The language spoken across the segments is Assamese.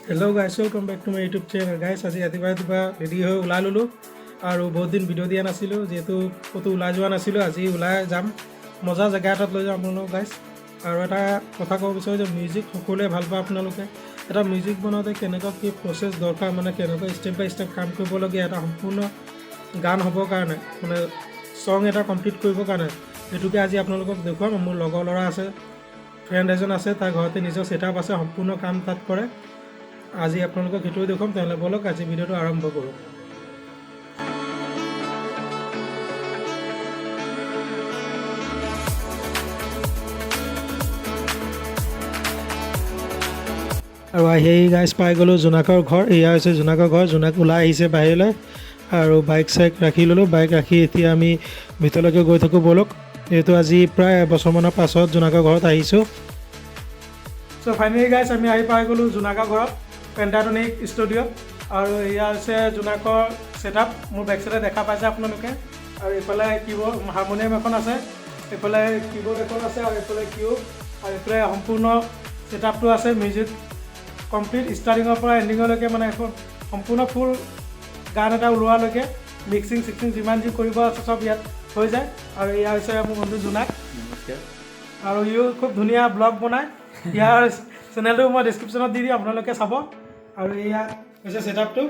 Hello' guys, welcome back to my YouTube channel. Guys, আজি ৰাতিপুৱা ৰেডি হৈ ওলাই ল'লোঁ আৰু বহুত দিন ভিডিঅ' দিয়া নাছিলোঁ, যিহেতু ক'তো ওলাই যোৱা নাছিলোঁ। আজি ওলাই যাম, মজা জেগা এটাত লৈ যাম আপোনালোকক গাইছ। আৰু এটা কথা ক'ব বিচাৰোঁ যে মিউজিক সকলোৱে ভাল পায়। আপোনালোকে এটা মিউজিক বনাওঁতে কেনেকুৱা কি প্ৰচেছ দৰকাৰ, মানে কেনেকুৱা ষ্টেপ বাই ষ্টেপ কাম কৰিবলগীয়া, এটা সম্পূৰ্ণ গান হ'বৰ কাৰণে, মানে ছং এটা কমপ্লিট কৰিবৰ কাৰণে, সেইটোকে আজি আপোনালোকক দেখুৱাম। মোৰ লগৰ ল'ৰা আছে, ফ্ৰেণ্ড এজন আছে, তাৰ ঘৰতে নিজৰ ছেটআপ আছে, সম্পূৰ্ণ কাম তাত কৰে। আজি আপোনালোকক সেইটোৱে দেখুৱাম। তেনেহ'লে ব'লক আজি ভিডিঅ'টো আৰম্ভ কৰোঁ। আৰু আহি গাইজ পাই গ'লোঁ জোনাকৰ ঘৰ। এয়া হৈছে জোনাকৰ ঘৰ। জোনাক ওলাই আহিছে বাহিৰলৈ আৰু বাইক চাইক ৰাখি ল'লোঁ। বাইক ৰাখি এতিয়া আমি ভিতৰলৈকে গৈ থাকোঁ ব'লক। এইটো আজি প্ৰায় এবছৰমানৰ পাছত জোনাকৰ ঘৰত আহিছোঁ। চ' ফাইনেলি গাইজ আমি আহি পাই গ'লোঁ জোনাকৰ ঘৰত, পেণ্টাটনিক ষ্টুডিঅ'ত। আৰু এয়া হৈছে জোনাকৰ ছেটআপ। মোৰ বেক চাইডে দেখা পাইছে আপোনালোকে। আৰু এইফালে কীবৰ্ড, হাৰমনিয়াম এখন আছে, এইফালে কীবৰ্ড এখন আছে, আৰু এইফালে কিউব, আৰু এইফালে সম্পূৰ্ণ ছেটআপটো আছে। মিউজিক কমপ্লিট ষ্টাৰ্টিঙৰ পৰা এণ্ডিঙলৈকে, মানে এখন সম্পূৰ্ণ ফুল গান এটা ওলোৱালৈকে মিক্সিং চিক্সিং যিমান যি কৰিব আছে চব ইয়াত হৈ যায়। আৰু এয়া হৈছে মোৰ বন্ধু জোনাক। আৰু ইও খুব ধুনীয়া ব্লগ বনায়। ইয়াৰ চেনেলটো মই ডিছক্ৰিপশ্যনত দি দিম, আপোনালোকে চাব। আৰু এয়া হৈছে ছেটআপটো।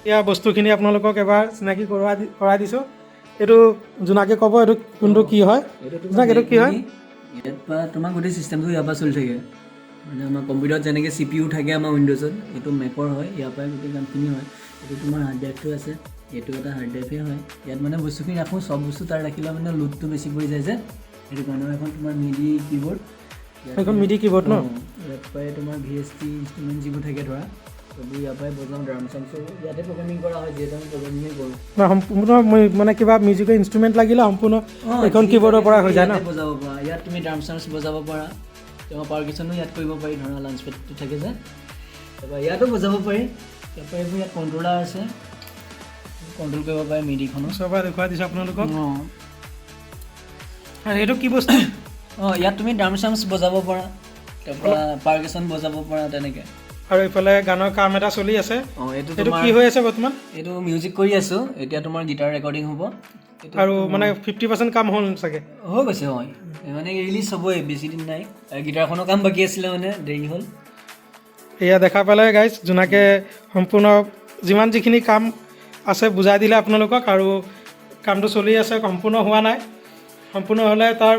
ইয়াৰ বস্তুখিনি আপোনালোকক এবাৰ চিনাকি কৰাই দিছোঁ। এইটো জোনাকে ক'ব এইটো কোনটো কি হয়। জোনাক, এইটো কি হয়? ইয়াৰ পৰা তোমাৰ গোটেই চিষ্টেমটো ইয়াৰ পৰা চলি থাকে। মানে আমাৰ কম্পিউটাৰত যেনেকৈ CPU থাকে আমাৰ উইণ্ড'জত, এইটো মেকৰ হয়। ইয়াৰ পৰাই গোটেই কামখিনি হয়। এইটো তোমাৰ হাৰ্ড ড্ৰাইভটো আছে, এইটো এটা হাৰ্ড ড্ৰাইভে হয়। ইয়াত মানে বস্তুখিনি ৰাখোঁ, চব বস্তু তাত ৰাখিলে মানে লোডটো বেছি পৰি যায় যে, সেইটো কাৰণে। এখন তোমাৰ মিডি কীবৰ্ড, এইখন মিডি কীবৰ্ড ন? ইয়াৰ পৰাই তোমাৰ VST ইনষ্ট্ৰুমেণ্ট যিবোৰ থাকে ধৰা, সেইবোৰ ইয়াৰ পৰাই বজাওঁ। ড্ৰাম চামছো ইয়াতে প্ৰগ্ৰেমিং কৰা হয়, যিহেতু আমি প্ৰগ্ৰেমিঙেই কৰোঁ। সম্পূৰ্ণ মানে কিবা মিউজিকৰ ইনষ্ট্ৰুমেণ্ট লাগিলে সম্পূৰ্ণ এইখন কীবৰ্ডৰ পৰা হৈ যায় ন? বজাব পাৰা। ইয়াত তুমি ড্ৰাম চামছ বজাব পাৰা, তোমাৰ পাৰ্কিচনো ইয়াত কৰিব পাৰি, ধৰা লাঞ্চ পেডটো থাকে যে, তাৰপৰা ইয়াতো বজাব পাৰি। ইয়াৰ পৰা এইবোৰ ইয়াত কণ্ট্ৰলাৰ আছে, কণ্ট্ৰল কৰিব পাৰি মিডিখনো। চবৰে দেখুৱাই দিছোঁ আপোনালোকক। আৰু এইটো কি বস্তু? ইয়াত তুমি ড্ৰাম চামছ বজাব পাৰা, তাৰপৰা পাৰ্কিচন বজাব পাৰা, তেনেকৈ। আৰু এইফালে গানৰ কাম এটা চলি আছে। এইটো কি হৈ আছে বৰ্তমান? এইটো মিউজিক কৰি আছোঁ, এতিয়া তোমাৰ গীটাৰ ৰেকৰ্ডিং হ'ব। আৰু মানে 50% কাম হ'ল চাগে? হৈ গৈছে, হয়। মানে ৰিলিজ হ'বই, বেছি দিন নাই। গীটাৰখনৰ কাম বাকী আছিলে, মানে দেৰি হ'ল। এয়া দেখা পালে গাইজ, জোনাকে সম্পূৰ্ণ যিমান যিখিনি কাম আছে বুজাই দিলে আপোনালোকক। আৰু কামটো চলি আছে, সম্পূৰ্ণ হোৱা নাই। সম্পূৰ্ণ হ'লে তাৰ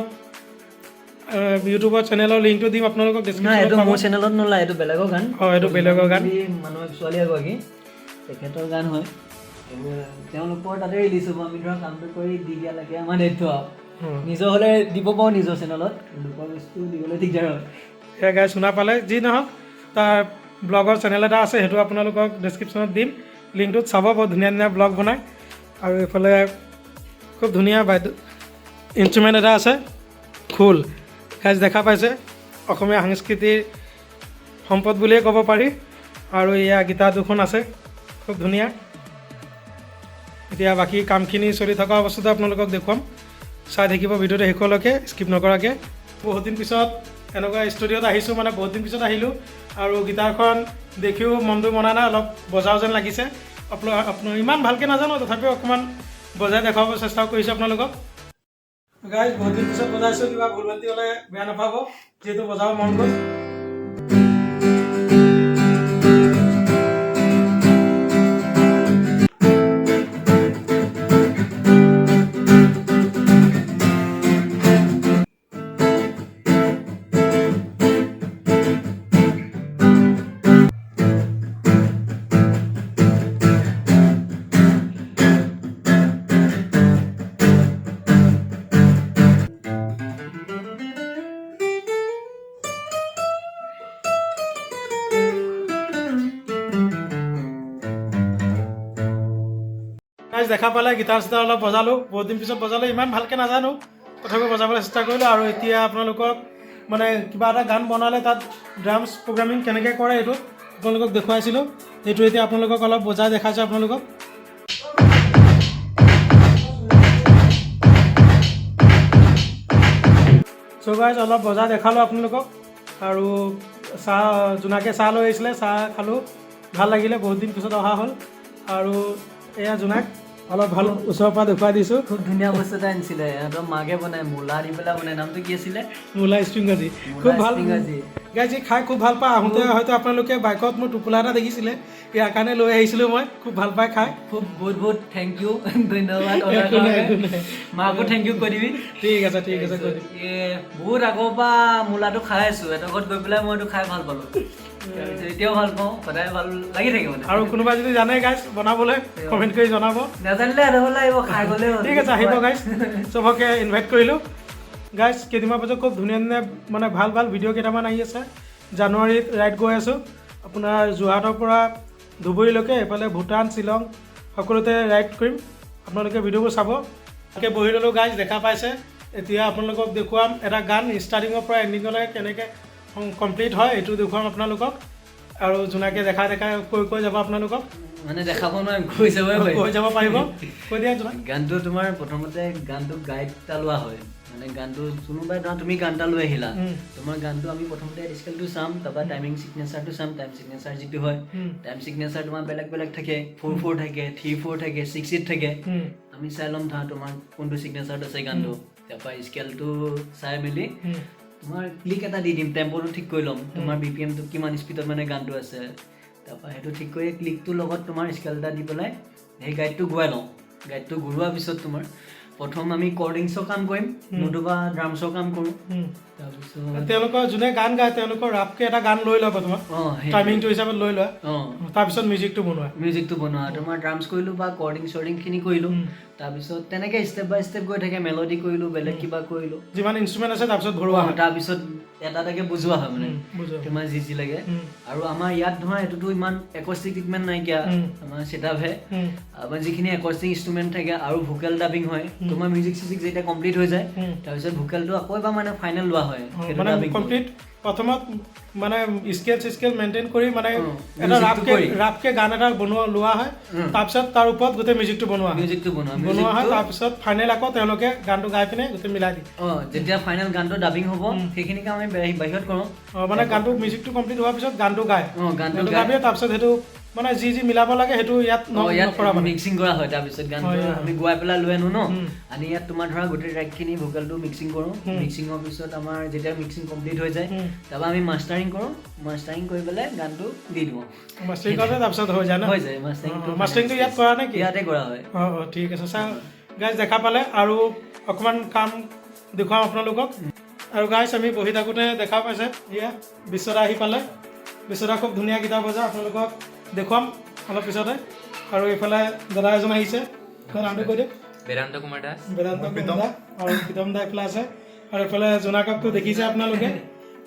ইউটিউবৰ চেনেলৰ লিংকটো দিম আপোনালোকক ডিছক্ৰিপশ্যনত। এইটো মোৰ চেনেলত নোলায়, এইটো বেলেগৰ গান। এইটো বেলেগৰ গান। মানুহ ছোৱালী এগৰাকী, তেখেতৰ গান হয়। তেওঁলোকৰ তাতে ৰিলিজ হ'ব। আমি ধৰা কামটো কৰি দি দিয়া লাগে, আমাৰ দায়িত্ব আৰু। নিজৰ হ'লে দিব পাৰোঁ নিজৰ চেনেলত, লোকৰ বস্তু দিবলৈ দিগদাৰ হয়। সেয়া গাই শুনা পালে। যি নহওক, তাৰ ব্লগৰ চেনেল এটা আছে, সেইটো আপোনালোকক ডিছক্ৰিপশ্যনত দিম, লিংকটোত চাব। বহুত ধুনীয়া ধুনীয়া ব্লগ বনায়। আৰু এইফালে খুব ধুনীয়া ইনষ্ট্ৰুমেণ্ট এটা আছে, খোল। গাইজ দেখা পাইছে, অসমীয়া সংস্কৃতিৰ সম্পদ বুলিয়ে ক'ব পাৰি। আৰু এয়া গীটাৰ দুখন আছে, খুব ধুনীয়া। এতিয়া বাকী কামখিনি চলি থকা অৱস্থাতে আপোনালোকক দেখুৱাম। চাই থাকিব ভিডিঅ'টো শেষলৈকে, স্কিপ নকৰাকৈ। বহুত দিন পিছত এনেকুৱা ষ্টুডিঅ'ত আহিছোঁ, মানে বহুত দিন পিছত আহিলোঁ। আৰু গীটাৰখন দেখিও মনটো মনা নাই, অলপ বজাওঁ যেন লাগিছে। আপোনাৰ ইমান ভালকৈ নাজানো, তথাপিও অকণমান বজাই দেখুৱাব চেষ্টা কৰিছোঁ আপোনালোকক। গাইজ, বহুত দিন পিছত বজাইছোঁ, কিবা ভুল ভ্ৰান্তি হ'লে বেয়া নাপাব, যিহেতু বজাব মন গ'ল। গাইজ দেখা পালে গিটাৰ চিটাৰ অলপ বজালোঁ, বহুত দিন পিছত বজালোঁ, ইমান ভালকৈ নাজানো তথাপিও বজাবলৈ চেষ্টা কৰিলোঁ। আৰু এতিয়া আপোনালোকক মানে কিবা এটা গান বনালে তাত ড্ৰামছ প্ৰগ্ৰামিং কেনেকৈ কৰে এইটো আপোনালোকক দেখুৱাইছিলোঁ। এইটো এতিয়া আপোনালোকক অলপ বজাই দেখাইছোঁ আপোনালোকক। চ' গাইজ অলপ বজাই দেখালোঁ আপোনালোকক। আৰু চাহ জোনাকে চাহ লৈ আহিছিলে, চাহ খালোঁ, ভাল লাগিলে, বহুত দিন পিছত অহা হ'ল। আৰু এয়া জোনাক অলপ ভাল ওচৰৰ পৰা দেখুৱাই দিছোঁ। খুব ধুনীয়া বস্তু এটা আনিছিলে, সিহঁতৰ মাকে বনাই, মূলা দি পেলাই বনাই, নামটো কি আছিলে? মূলা ষ্ট্ৰিং ভাজি, খুব ভাল ভাজি। গাইজ ই খাই খুব ভাল পায়। আহোঁতে হয়তো আপোনালোকে বাইকত মোৰ টোপোলা এটা দেখিছিলে, ইয়াৰ কাৰণে লৈ আহিছিলোঁ মই, খুব ভাল পাই খাই। খুব বহুত বহুত থেংক ইউ, ধন্যবাদ। একো নাই, একো নাই। মাকো থেংক ইউ কৈ দিবি। ঠিক আছে, ঠিক আছে, কৈ দিম। বহুত আগৰ পৰা মূলাটো খাই আছোঁ, এটা ঘৰত গৈ পেলাই মই এইটো খাই ভাল পালোঁ, এতিয়াও ভাল পাওঁ, সদায় ভাল লাগি থাকে মানে। আৰু কোনোবাই যদি জানে গাইজ বনাবলৈ কমেণ্ট কৰি জনাব। নাজানিলে আনিবলৈ আহিব, খাই গ'লে হ'ল। ঠিক আছে, আহিব গাইজ, চবকে ইনভাইট কৰিলোঁ। গাইজ কেইদিনমান পাছত খুব ধুনীয়া ধুনীয়া মানে ভাল ভাল ভিডিঅ' কেইটামান আহি আছে। জানুৱাৰীত ৰাইড গৈ আছোঁ আপোনাৰ যোৰহাটৰ পৰা ধুবুৰীলৈকে, এইফালে ভূটান, শ্বিলং সকলোতে ৰাইড কৰিম, আপোনালোকে ভিডিঅ'বোৰ চাব। তাকে বহি ল'লোঁ গাইজ, দেখা পাইছে। এতিয়া আপোনালোকক দেখুৱাম এটা গান ষ্টাৰ্টিঙৰ পৰা এণ্ডিঙলৈকে কেনেকৈ কমপ্লিট হয়, এইটো দেখুৱাম আপোনালোকক। আৰু জোনাকে দেখাই কৈ যাব আপোনালোকক, মানে দেখাব নোৱাৰিম, কৈ যাব পাৰিব। কৈ দিয়া জোনাক। গানটো তোমাৰ প্ৰথমতে গানটো গাইড এটা লোৱা হয়, মানে গানটো কোনোবাই ধৰা তুমি গান এটা লৈ আহিলা, তোমাৰ গানটো আমি প্ৰথমতে স্কেলটো চাম, তাৰপৰা টাইমিং ছিগনেচাৰটো চাম। টাইম ছিগনেচাৰ যিটো হয়, টাইম ছিগনেচাৰ তোমাৰ বেলেগ বেলেগ থাকে, 4/4 থাকে, 3/4 থাকে, 6/8 থাকে। আমি চাই ল'ম ধৰা তোমাৰ কোনটো ছিগনেচাৰত আছে গানটো, তাৰপৰা স্কেলটো চাই মেলি তোমাৰ ক্লিক এটা দি দিম, টেম্পোটো ঠিক কৰি ল'ম, তোমাৰ BPMটো কিমান স্পীডত মানে গানটো আছে, তাৰপৰা সেইটো ঠিক কৰি ক্লিকটোৰ লগত তোমাৰ স্কেল এটা দি পেলাই সেই গাইডটো গোৱাই লওঁ। গাইডটো ঘূৰোৱাৰ পিছত তোমাৰ প্ৰথম আমি কৰ্ডিংছৰ কাম কৰিম, নতুবা ড্ৰামছৰ কাম কৰোঁ। তাৰপিছত তেওঁলোকৰ যোনে গান গায় তেওঁলোকৰ ৰাপকৈ এটা গান লৈ লয় প্ৰথমত, টাইমিংটো হিচাপত লৈ লয়, তাৰপিছত মিউজিকটো বনোৱা, তোমাৰ ড্ৰামছ কৰিলোঁ বা কৰ্ডিংখিনি কৰিলোঁ, তাৰপিছত তেনেকৈ ষ্টেপ বাই ষ্টেপ গৈ থাকে, মেলডি কৰিলোঁ, বেলেগ কিবা কৰিলোঁ, যিমান ইনষ্ট্ৰুমেণ্ট আছে তাৰপিছত ঘূৰোৱা হয়, তাৰপিছত এটা এটাকৈ বুজোৱা হয় মানে তোমাৰ যি লাগে। আৰু আমাৰ ইয়াত ধৰা এইটোতো ইমান একষ্টিক ট্ৰিটমেণ্ট নাইকিয়া, আমাৰ ছেটআপহে, আমাৰ যিখিনি একষ্টিক ইনষ্ট্ৰুমেণ্ট থাকে আৰু ভোকেল ডাবিং হয়, তোমাৰ মিউজিক চিউজিক যেতিয়া কমপ্লিট হৈ যায় তাৰপিছত ভোকেলটো আকৌ এবাৰ মানে ফাইনেল লোৱা হয়, মানে কমপ্লিট প্ৰথমত মানে স্কেল মেইনটেইন কৰি মানে এটা ৰাপকে গান এটা লোৱা হয়, তাৰপিছত তাৰ ওপৰত গোটেই মিউজিকটো বনোৱা হয়, তাৰপিছত ফাইনেল আকৌ তেওঁলোকে গানটো গাই পিনে গোটেই মিলাই দিয়ে। যেতিয়া ফাইনেল গানটো ডাবিং হ'ব সেইখিনি কাম আমি বাহিৰত কৰোঁ, মানে গানটো মিউজিকটো কমপ্লিট হোৱাৰ পিছত গানটো গায়, গানটো গাই তাৰপিছত সেইটো মানে যি মিলাব লাগে সেইটো ইয়াত মিক্সিং কৰা হয়। তাৰপিছত গানটো আমি গোৱাই পেলাই লৈ আনো ন, আনি ইয়াত তোমাৰ ধৰা গোটেই ট্ৰেকখিনি ভোকেলটো মিক্সিং কৰোঁ, মিক্সিঙৰ পিছত আমাৰ যেতিয়া মিক্সিং কমপ্লিট হৈ যায় তাৰপৰা আমি মাষ্টাৰিং কৰোঁ, মাষ্টাৰিং কৰি পেলাই গানটো দি দিওঁ, মাষ্টাৰিং কৰিলে তাৰপিছত হৈ যায় মাষ্টাৰিংটো ইয়াত কৰা নে কি? ইয়াতে কৰা হয়। ঠিক আছে ছাৰ, গাইজ দেখা পালে আৰু অকণমান কাম দেখুৱাম আপোনালোকক। আৰু গাইজ আমি বহি থাকোঁতে দেখা পাইছে এয়া বিশ্বদা আহি পালে, বিশ্বদা খুব ধুনীয়া গীটাৰ বজায়, আপোনালোকক দেখুৱাম অলপ পিছতে। আৰু এইফালে দাদা এজন আহিছে, নামটো কৈ দিয়ক। বেদান্ত কুমাৰ দাস আৰু প্ৰীতম দা এইফালে আছে। আৰু এইফালে জোনাককটো দেখিছে আপোনালোকে।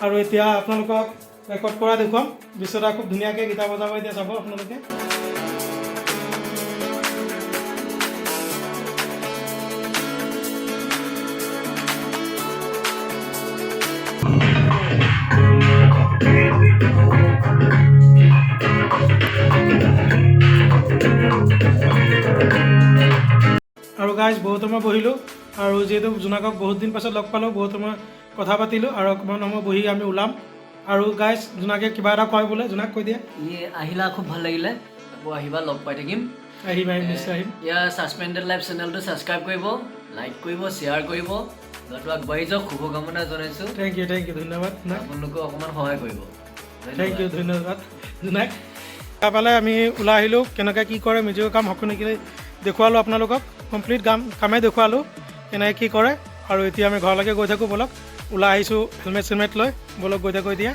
আৰু এতিয়া আপোনালোকক ৰেকৰ্ড কৰা দেখুৱাম, বিশ্বদা খুব ধুনীয়াকৈ গীটাৰ বজাব, এতিয়া চাব আপোনালোকে। আৰু গাইজ বহুত সময় বহিলোঁ, আৰু যিহেতু জোনাকক বহুত দিন পাছত লগ পালোঁ, বহুত সময় কথা পাতিলোঁ, আৰু অকণমান সময় বহি আমি ওলাম। আৰু গাইজ জোনাকে কিবা এটা কয় বোলে, জোনাক কৈ দিয়া। আহিলা, খুব ভাল লাগিলে, আকৌ আহিবা, লগ পাই থাকিম, আহিম নিশ্চয় আহিম। ইয়াৰ ছাছপেণ্ডেড লাইফ চেনেলটো ছাবস্ক্ৰাইব কৰিব, লাইক কৰিব, শ্বেয়াৰ কৰিব, ল'ৰাটো আগবাঢ়ি যাওক, শুভকামনা জনাইছোঁ। থেংক ইউ ধন্যবাদ, আপোনালোকেও অকণমান সহায় কৰিব। থেংক ইউ ধন্যবাদ জোনাক। তাৰপালে আমি ওলাই আহিলোঁ, কেনেকৈ কি কৰে মিউজিকৰ কাম সকলোখিনি দেখুৱালোঁ আপোনালোকক, কমপ্লিট কামেই দেখুৱালোঁ কেনেকৈ কি কৰে। আৰু এতিয়া আমি ঘৰলৈকে গৈ থাকোঁ, ব'লক ওলাই আহিছোঁ হেলমেট চেলমেট লৈ, ব'লক গৈ থাকোঁ এতিয়া।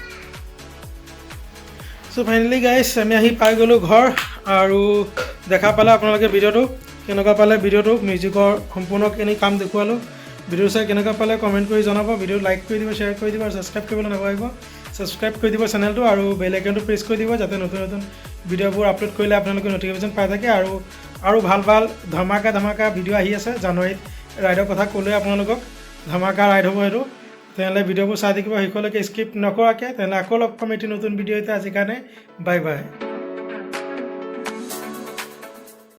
চ' ফাইনেলি গাইজ আমি আহি পাই গ'লোঁ ঘৰ। আৰু দেখা পালে আপোনালোকে ভিডিঅ'টো কেনেকুৱা পালে, ভিডিঅ'টো মিউজিকৰ সম্পূৰ্ণখিনি কাম দেখুৱালোঁ। ভিডিঅ' চাই কেনেকুৱা পালে কমেণ্ট কৰি জনাব, ভিডিঅ' লাইক কৰি দিব, শ্বেয়াৰ কৰি দিব, আৰু ছাবস্ক্ৰাইব কৰিবলৈ নাপাহৰিব। ছাবস্ক্ৰাইব কৰি দিব চেনেলটো, আৰু বেল আইকনটো প্ৰেছ কৰি দিব, যাতে নতুন নতুন ভিডিঅ'বোৰ আপলোড কৰিলে আপোনালোকে ন'টিফিকেশ্যন পাই থাকে। আৰু আৰু ভাল ভাল ধমাকা ভিডিঅ' আহি আছে জানুৱাৰীত ৰাইডৰ কথা ক'লোৱে আপোনালোকক ধমাকা ৰাইড হ'ব সেইটো তেনেহ'লে ভিডিঅ'বোৰ চাই থাকিব শেষলৈকে স্কিপ নকৰাকৈ তেনেহ'লে আকৌ লগ পাম এটি নতুন ভিডিঅ'তে আজিৰ কাৰণে বাই বাই